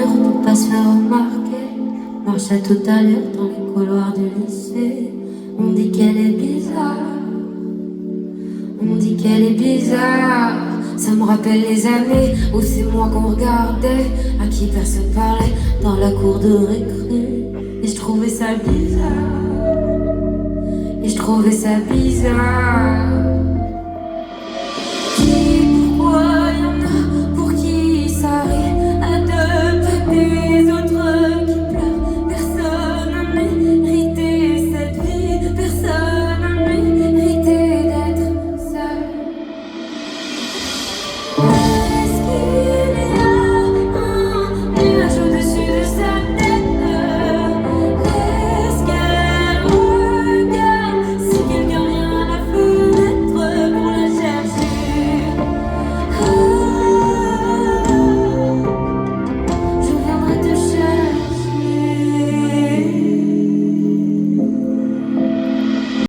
Pour pas se faire remarquer, marchait tout à l'heure dans les couloirs du lycée. On dit qu'elle est bizarre, on dit qu'elle est bizarre. Ça me rappelle les années où c'est moi qu'on regardait, à qui personne parlait dans la cour de récré. Et je trouvais ça bizarre, et je trouvais ça bizarre.